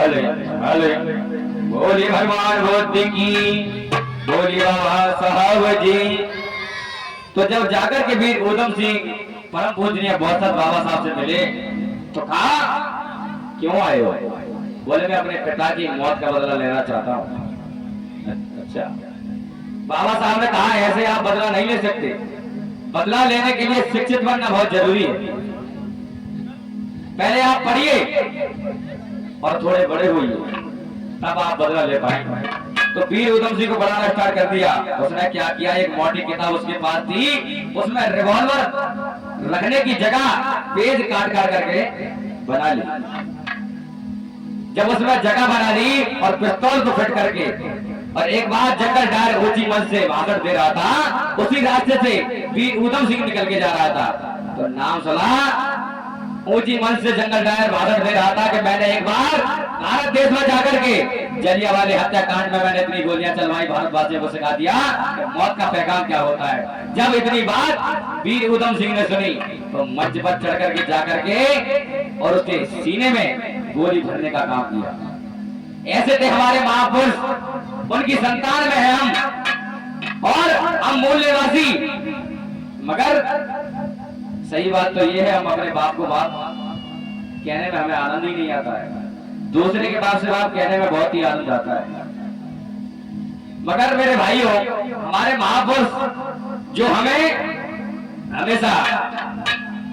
हले हले बोली भगवान बुद्ध की, बोली बाबा साहब जी। तो जब जाकर के वीर ऊधम सिंह परम पूजनीय बौसत बाबा साहब से मिले तो कहा क्यों आए हो? बोले मैं अपने पिता की मौत का बदला लेना चाहता हूँ। अच्छा, बाबा साहब ने कहा ऐसे आप बदला नहीं ले सकते, बदला लेने के लिए शिक्षित बनना बहुत जरूरी है। पहले आप पढ़िए और थोड़े बड़े होइए, तब आप बदला ले पाएंगे। तो वीर ऊधम सिंह को पढ़ाना स्टार्ट कर दिया। उसने क्या किया, एक मोटी किताब उसके पास थी, उसमें रिवॉल्वर रखने की जगह पेज काट काट करके बना ली। जब उसमें जगह बना ली और पिस्तौल को फिट करके, और एक बार जंगल डार ऊंची मंच से भाषण दे रहा था, उसी रास्ते से वीर ऊधम सिंह निकल के जा रहा था। तो नाम सुना, ऊंची मंच से जंगल डायर भाषण दे रहा था कि मैंने एक बार भारत देश में जाकर के जलियांवाला हत्याकांड में मैंने इतनी गोलियां चलवाई, भारतवासियों को सिखा दिया कि मौत का पैगाम क्या होता है। जब इतनी बात वीर ऊधम सिंह ने सुनी तो मंच पर चढ़ करके जाकर के और उसके सीने में गोली भरने का काम किया। ऐसे थे हमारे महापुरुष, उनकी संतान में है हम और हम मूल्यवासी। मगर सही बात तो ये है, हम अपने बाप को बाप कहने में हमें आनंद ही नहीं आता है, दूसरे के बाप से बाप कहने में बहुत ही आनंद आता है। मगर मेरे भाइयों, हमारे महापुरुष जो हमें हमेशा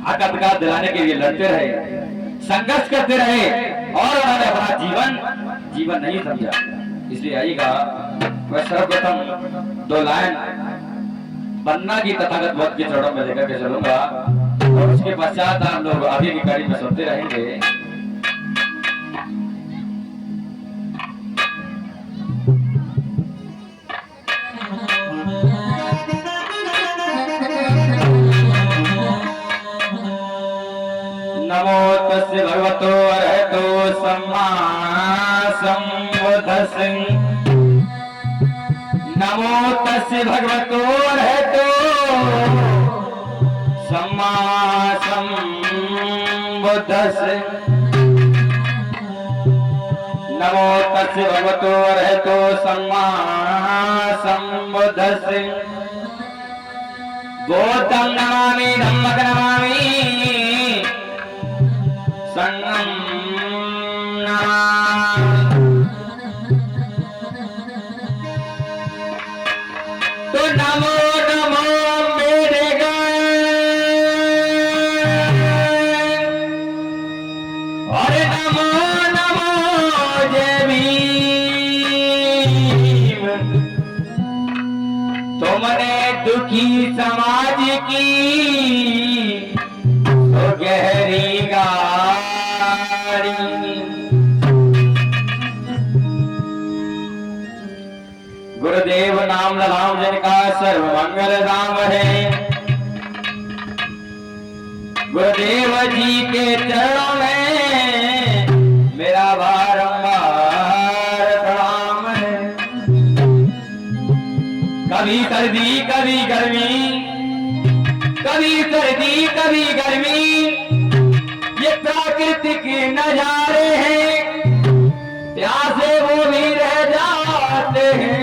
हक अधिकार दिलाने के लिए लड़ते रहे, संघर्ष करते रहे और उन्होंने अपना जीवन नहीं समझा। इसलिए आइएगा मैं सर्वप्रथम 2 लाइन पन्ना की तथागत बुद्ध के चरणों में लेकर के चलूंगा और उसके पश्चात आप लोग आगे की कड़ी में सुनते रहेंगे। नमो तस्य भगवतो अरहतो सम्मा सम्बुद्धस्स। नमो तस्य भगवतो अरहतो सम्मा सम्बुद्धस्स। नमो तस्य भगवतो अरहतो सम्मा सम्बुद्धस्स। बुद्धं नमामि धम्मं नमामि संघं नमामि। तो नमो नमो मेरे गाय और नमो नमो जय भीम। तुमने दुखी समाज की तो गहरी गाड़ी, गुरुदेव नाम ललाम जिनका सर्व मंगल धाम है। गुरुदेव जी के चरणों में मेरा बारंबार प्रणाम है। कभी सर्दी कभी गर्मी, कभी सर्दी कभी गर्मी, ये प्राकृतिक नजारे हैं, प्यासे वो भी रह जाते हैं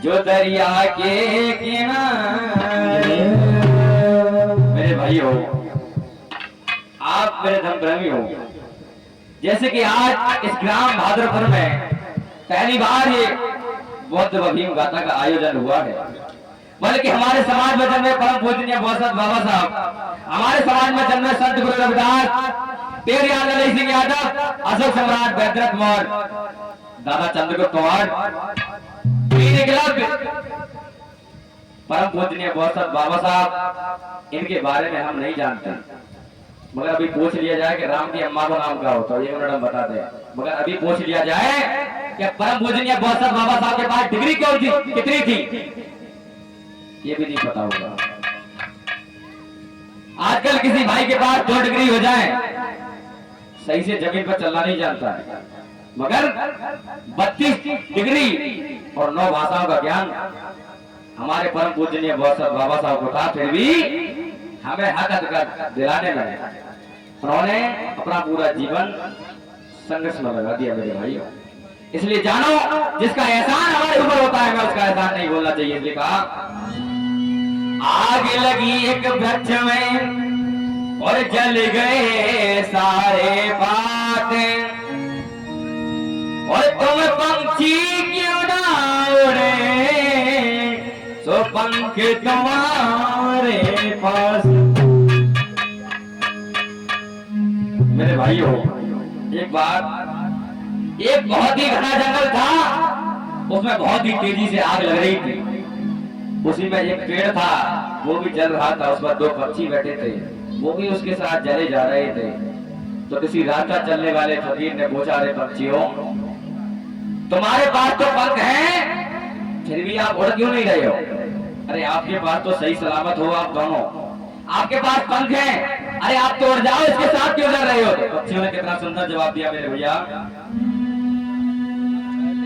जो दरिया के किनारे। मेरे भाई हो, आप मेरे धर्मप्रेमी हो। जैसे कि आज इस ग्राम भाद्रपुर में पहली बार ये बौद्ध भीम गाथा का आयोजन हुआ है, बल्कि हमारे समाज में जन्मे परम पूजनीय बौसत बाबा साहब, हमारे समाज में जन्मे संत गुरु रविदास, तेरी आंदोलन सिंह यादव, अशोक सम्राट बैद्रथ मौर्य, दादा चंद्रगुप्त मौर्य, परम पूजनीय बौसत बाबा साहब, इनके बारे में हम नहीं जानते। मगर अभी पूछ लिया जाए कि राम की अम्मा का नाम क्या होता है, ये उन्होंने बता दें। मगर अभी पूछ लिया जाए कि परम पूजनीय बौसत बाबा साहब के पास डिग्री कौन थी, कितनी थी, ये भी नहीं पता होगा। आजकल किसी भाई के पास 2 डिग्री हो जाए, सही से जमीन पर चलना नहीं जानता है, मगर 32 डिग्री और 9 भाषाओं का ज्ञान हमारे परम पूजनीय बौसत बाबा साहब को था। फिर भी हमें हक अधिकार दिलाने में उन्होंने अपना पूरा जीवन संघर्ष में लगा दिया मेरे भाइयों। इसलिए जानो, जिसका एहसान हमारे ऊपर होता है, मैं उसका एहसान नहीं बोलना चाहिए। इसलिए कहा, आग लगी एक वृक्ष में और जल गए सारे पाते, और तुम पंछी क्यों ना उड़े, सो पंख तुम्हारे पास। मेरे भाइयों, एक बार एक बहुत ही घना जंगल था, उसमें बहुत ही तेजी से आग लग रही थी। उसी में एक पेड़ था, वो भी जल रहा था, उस पर दो पक्षी बैठे थे, वो भी उसके साथ जले जा रहे थे। तो किसी रास्ता चलने वाले फकीर ने पूछा, अरे पक्षियों, तुम्हारे पास तो पंख हैं, फिर भी आप उड़ क्यों नहीं रहे हो? अरे आपके पास तो सही सलामत हो आप दोनों, आपके पास पंख हैं, अरे आप तो उड़ जाओ, इसके साथ क्यों लड़ रहे हो? तो पक्षियों ने कितना सुंदर जवाब दिया मेरे भैया,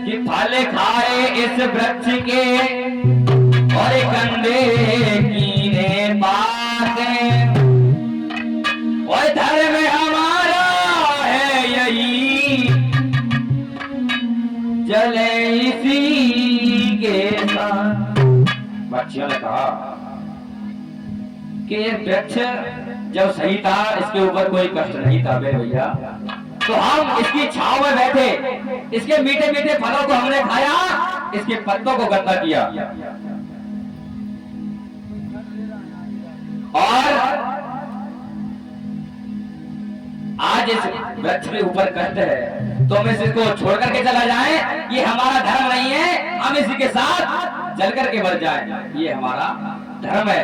कि फल खाए इस वृक्ष के और कंडे कीने पाते, और धर्म हमारा है यही, चले इसी के साथ। पक्षियों ने कहा कि ये वृक्ष जब सही था, इसके ऊपर कोई कष्ट नहीं था मेरे भैया, तो हम इसकी छांव में बैठे, इसके मीठे मीठे फलों को हमने खाया, इसके पत्तों को गंदा किया, और आज इस वृक्ष के ऊपर कष्ट है, तो हम इसको छोड़ करके चला जाए, ये हमारा धर्म नहीं है, हम इसी के साथ जल करके मर जाए, ये हमारा धर्म है।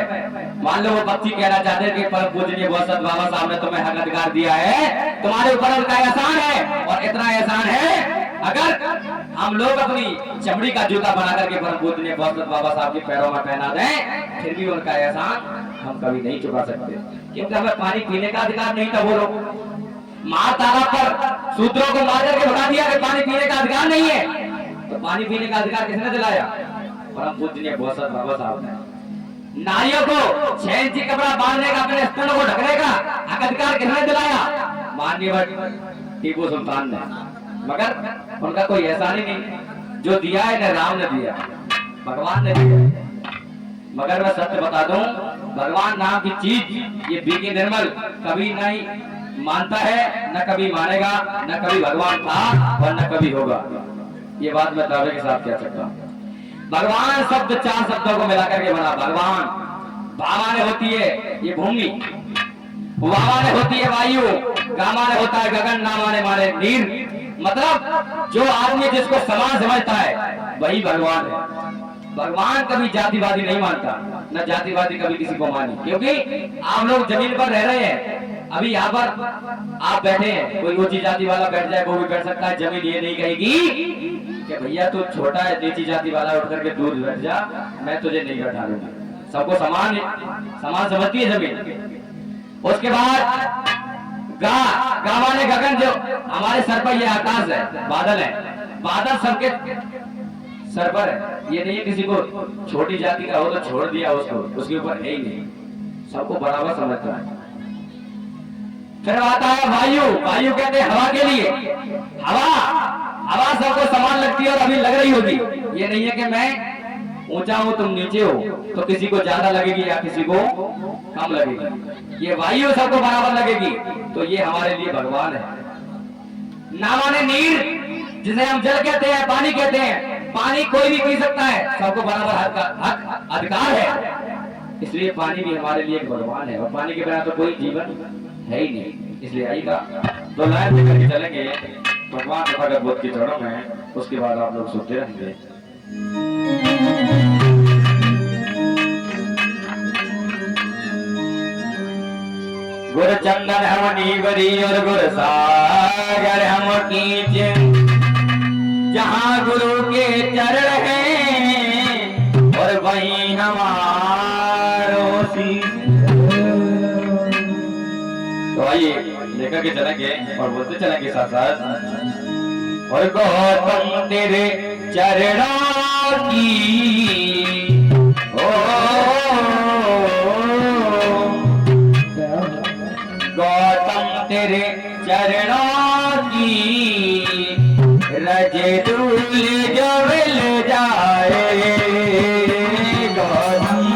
मान लो वो पक्षी कहना चाहते हैं कि परम पूजनीय बौसत बाबा साहब ने तुम्हें हक अधिकार दिया है, तुम्हारे ऊपर उनका एहसान है, और इतना एहसान है, अगर हम लोग अपनी चमड़ी का जूता बना करके परम पूजनीय बौसत बाबा साहब के पैरों में पहना दें, फिर भी उनका एहसान हम कभी नहीं चुका सकते, क्योंकि हमें पानी पीने का अधिकार नहीं था। वो लोग मार तालाब पर सूत्रों को मार करके भगा दिया कि पानी पीने का अधिकार नहीं है, तो पानी पीने का अधिकार किसने दिलाया? परम पूजनीय बौसत बाबा साहब ने। नारियों को 6 इंची कपड़ा बांधने का, अपने स्तनों को ढकने का हक अधिकार किसने दिलाया? माननीय टीपू सुल्तान ने। मगर उनका कोई एहसान ही नहीं, जो दिया है न राम ने दिया, भगवान ने दिया। मगर मैं सत्य बता दूं, भगवान नाम की चीज ये बीके निर्मल कभी नहीं मानता है, न कभी मानेगा, न कभी भगवान था और न कभी होगा। ये बात मैं दावे के साथ कह सकता हूँ। भगवान शब्द 4 शब्दों को मिलाकर के बना। भगवान भावा ने होती है ये भूमि, वावा ने होती है वायु, गामा ने होता है गगन, नामा ने माने नीर। मतलब जो आदमी जिसको समान समझता है वही भगवान है। भगवान कभी जातिवादी नहीं मानता, न जातिवादी कभी किसी को मानी, क्योंकि आप लोग जमीन पर रह रहे हैं, अभी यहाँ पर आप बैठे हैं, कोई ऊंची जाति वाला बैठ जाए वो भी बैठ सकता है। जमीन ये नहीं कहेगी कि भैया तू छोटा है, नीची जाति वाला उठ करके दूर बैठ जा, मैं तुझे नहीं बैठा दूंगा। सबको समान समझती है जमीन। उसके बाद गा माने गगन, जो हमारे सर पर ये आकाश है, बादल है, बादल सबके सर पर है। ये नहीं है किसी को छोटी जाति का हो तो छोड़ दिया उसको, उसके ऊपर है ही नहीं, सबको बराबर समझता है। फिर आता है वायु। वायु कहते हैं हवा के लिए। हवा सबको समान लगती है और अभी लग रही होगी। ये नहीं है कि मैं ऊंचा हूं तुम नीचे हो तो किसी को ज्यादा लगेगी या किसी को कम लगेगी। ये वायु सबको बराबर लगेगी, तो ये हमारे लिए भगवान है। ना माने नीर, जिसे हम जल कहते हैं, पानी कहते हैं, पानी कोई भी पी सकता है, सबको बराबर हक अधिकार है। इसलिए पानी भी हमारे लिए एक भगवान है, और पानी के बिना तो कोई जीवन है ही नहीं। इसलिए आइएगा 2 लाइन लेकर के चलेंगे भगवान भगत बुद्ध के चरणों में, उसके बाद आप लोग सुनते रहेंगे। गुर चंदन हम नीवरी और गुर सागर हम कीचे, जहाँ गुरु के चरण हैं और वहीं हमारो शीश। तो आइए लेकर के चलेंगे और बोलते चलेंगे साथ साथ। और गौतम तेरे चरणों की गौतम तेरे चरणों की दूल जो मिल जाए गौतम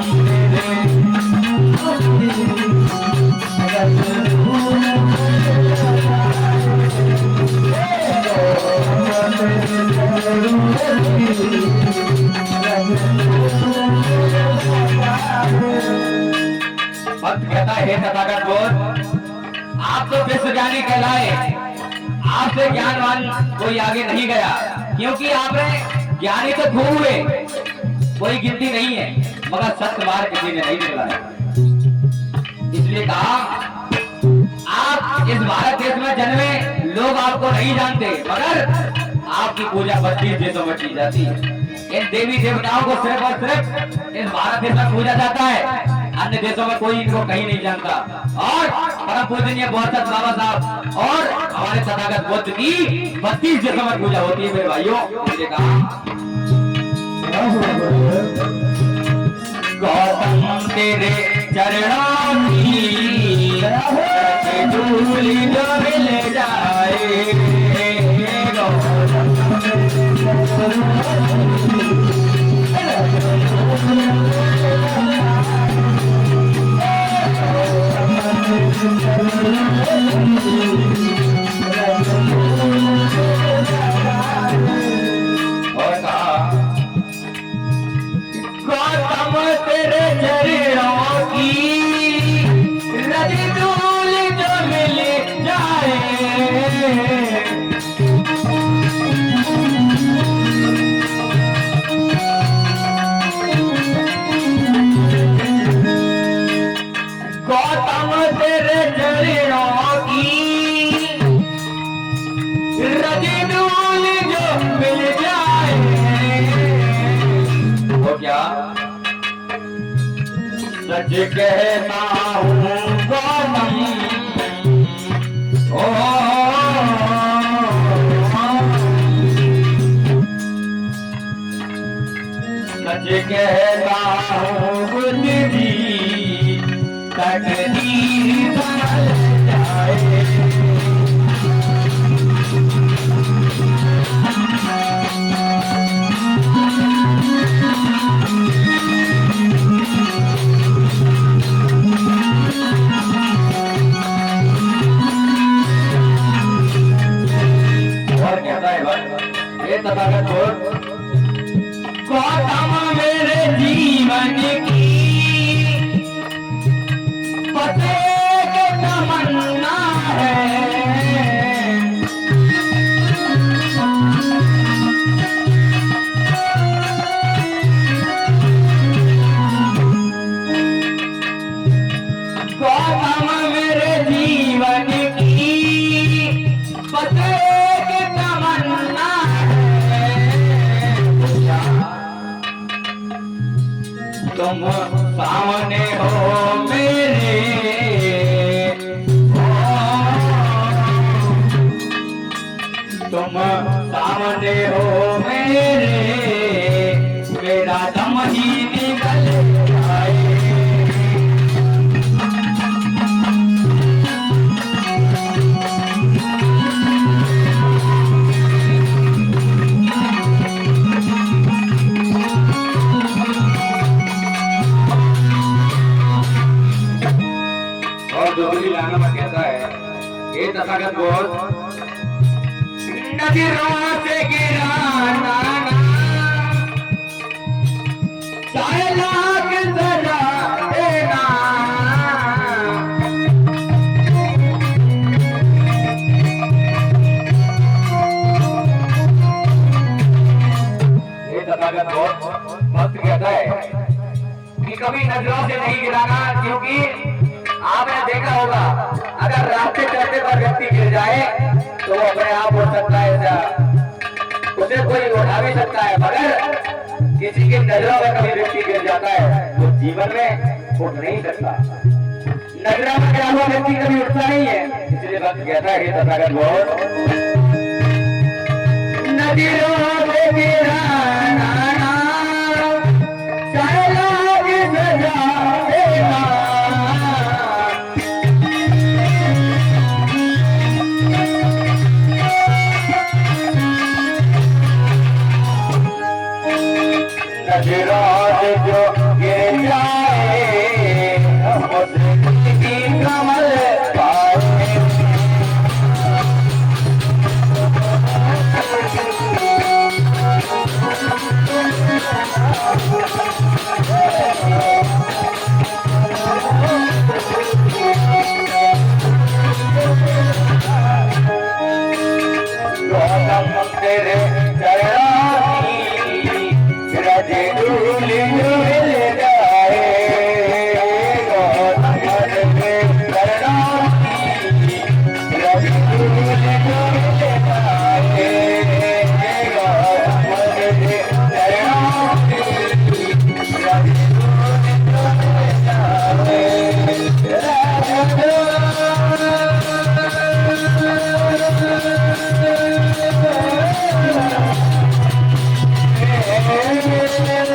भक्त कहता है तथागत बोध, आप तो विश्व ज्ञानी कहलाए, आपसे ज्ञानवान कोई आगे नहीं गया, क्योंकि आपने ज्ञानी तो खूब हुए, कोई गिनती नहीं है, मगर सत्य मार्ग किसी ने नहीं निकला है। इसलिए कहा आप इस भारत देश में जन्मे, लोग आपको नहीं जानते, मगर आपकी पूजा 32 देशों में की जाती है। इन देवी देवताओं को सिर्फ और सिर्फ इस भारत देश में पूजा जाता है, अन्य देशों में कोई इनको कहीं नहीं जानता। और परम पूजनीय बोधसत्व बाबा साहब और हमारे तथागत बुद्ध की 32 देशों में पूजा होती है मेरे भाइयों। मुझे कहा गौतम तेरे चरणों की धूल जो मिल जाए और कहा गौतम तेरे चरणों की रज धूल जो मिल जाए गौतम तेरे चरणों की रज धूल जो मिल जाए वो क्या सच कहता हूँ गौतम ओ सच कहता हूँ बुद्ध जी तकदीर बदल जाए और कहता है भाई ये तथागत बोध, गौतम मेरे जीवन की पते के तमन्ना है गौतम मेरे जीवन की पते के तमन्ना है तुम सामने हो मेरे तुम सामने हो मेरे मेरा दम ही निकल जाए और दूसरी लाना में कहता है ये तथागत बोध, नदियों से गिरा नाना चाहे लाख सजा देना ये तथागत बोध भक्त कहता है कि कभी नजरों से नहीं गिराना, क्योंकि आपने देखा होगा अगर रास्ते चलते पर व्यक्ति गिर जाए तो वो अपने आप उठ सकता है, ऐसा उसे कोई उठा भी सकता है, मगर किसी की नजरों में कभी व्यक्ति गिर जाता है तो जीवन में उठ नहीं सकता। नजरों में गिरा हुआ व्यक्ति कभी उठता नहीं है। इसलिए भक्त कहता है तथागत बोध, नदियों से गिरा नाना चाहे लाख सजा देना रे